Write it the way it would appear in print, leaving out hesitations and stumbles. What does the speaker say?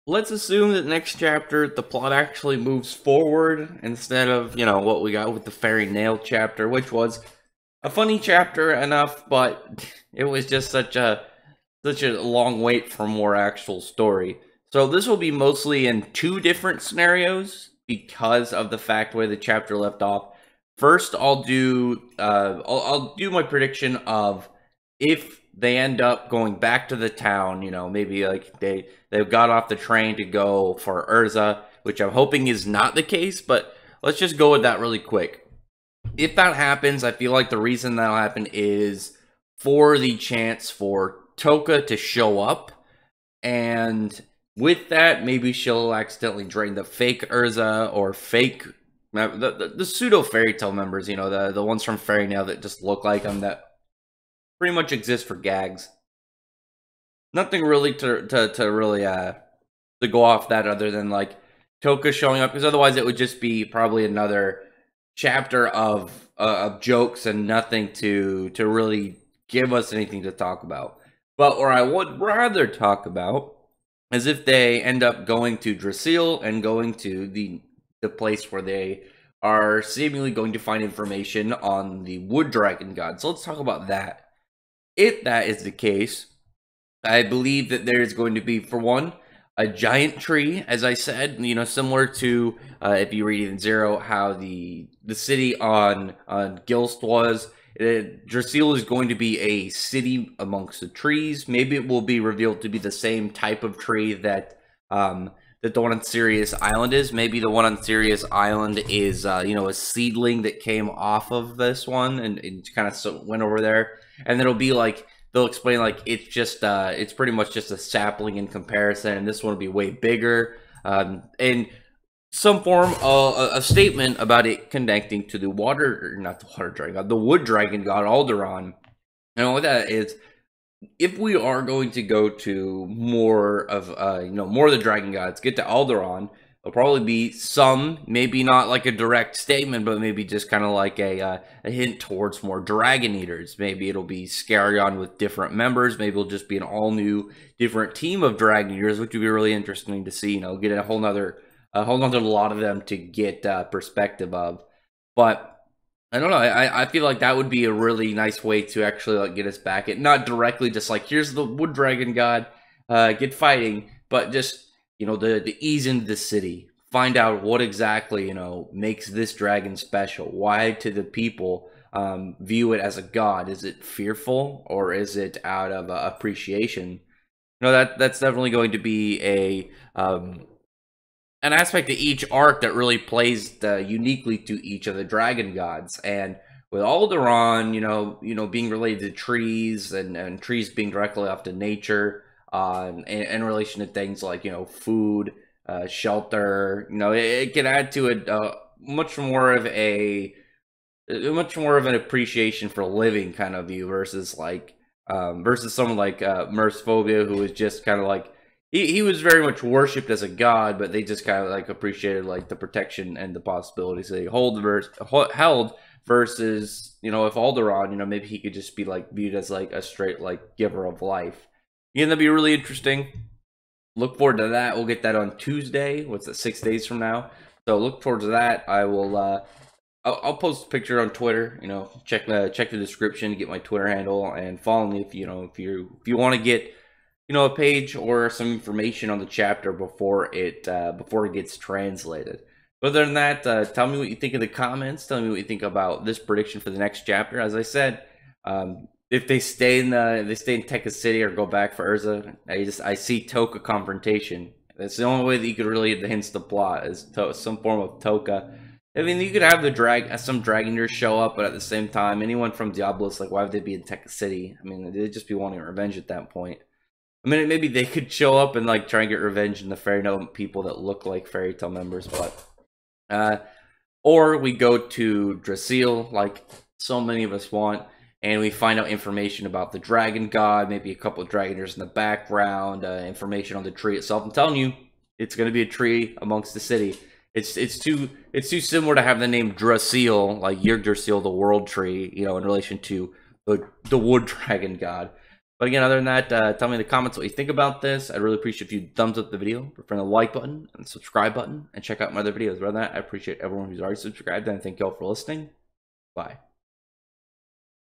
let's assume that next chapter the plot actually moves forward instead of, what we got with the fairy nail chapter, which was a funny chapter enough, but it was just such a long wait for more actual story. So this will be mostly in two different scenarios because of the fact where the chapter left off. First, I'll do my prediction of if they end up going back to the town. Maybe like they've got off the train to go for Urza, which I'm hoping is not the case. But let's just go with that really quick. If that happens, I feel like the reason that'll happen is for the chance for Toka to show up, and with that, maybe she'll accidentally drain the fake Urza or fake the pseudo fairy tale members. The ones from Fairy Nail that just look like them, that pretty much exist for gags. Nothing really to really to go off that other than like Toka showing up, because otherwise it would just be probably another chapter of jokes and nothing to really give us anything to talk about. But where I would rather talk about is if they end up going to Drasil and going to the place where they are seemingly going to find information on the Wood Dragon God. So let's talk about that. If that is the case, I believe that there is going to be, for one, a giant tree, as I said, similar to if you read Eden Zero, how the city on Gilst was. Drasil is going to be a city amongst the trees. Maybe it will be revealed to be the same type of tree that the one on Sirius Island is. Maybe the one on Sirius Island is a seedling that came off of this one and kind of went over there, and it'll be like, they'll explain like it's just it's pretty much just a sapling in comparison, and this one will be way bigger, and some form of a statement about it connecting to the not the water dragon god, the wood dragon god Alderaan. And what that is, if we are going to go to more of more of the dragon gods, get to Alderaan, there'll probably be some, maybe not like a direct statement, but maybe just kind of like a hint towards more Dragon Eaters. Maybe it'll be Scarion with different members. Maybe it'll just be an all new, different team of Dragon Eaters, which would be really interesting to see. Get a whole nother lot of them to get perspective of. But I don't know. I feel like that would be a really nice way to actually like get us back. It not directly just like, here's the Wood Dragon God, get fighting, but just the ease into the city, find out what exactly makes this dragon special. Why to the people view it as a god? Is it fearful, or is it out of appreciation? That's definitely going to be an aspect of each arc that really plays uniquely to each of the dragon gods. And with Alderaan, being related to trees and trees being directly off to nature, in relation to things like food, shelter, it can add to it much more of an appreciation for living kind of view versus like versus someone like Mercephobia, who is just kind of like, he was very much worshipped as a god, but they just kind of like appreciated like the protection and the possibilities they held versus if Alderaan, maybe he could just be like viewed as like a straight like giver of life. That'd be really interesting. Look forward to that. We'll get that on Tuesday. What's it, 6 days from now? So look forward to that. I will I'll post a picture on Twitter. Check the description to get my Twitter handle, and follow me if you want to get a page or some information on the chapter before it gets translated. But other than that, tell me what you think in the comments. Tell me what you think about this prediction for the next chapter. As I said, if they stay in Tekka City or go back for Urza, I see Toka confrontation. That's the only way that you could really enhance the plot, is some form of Toka. I mean, you could have some Dragoners show up, but at the same time, anyone from Diablos, like, why would they be in Tekka City? I mean, they'd just be wanting revenge at that point. I mean, maybe they could show up and like try and get revenge in the Fairy Tale people that look like Fairy Tale members, but or we go to Drasil, like so many of us want, and we find out information about the Dragon God, maybe a couple of Dragoners in the background, information on the tree itself. I'm telling you, it's going to be a tree amongst the city. It's too similar to have the name Drasil, like Yggdrasil, the World Tree, in relation to the Wood Dragon God. But again, other than that, tell me in the comments what you think about this. I'd really appreciate if you thumbs up the video, press the like button and the subscribe button, and check out my other videos. Rather than that, I appreciate everyone who's already subscribed, and thank you all for listening. Bye.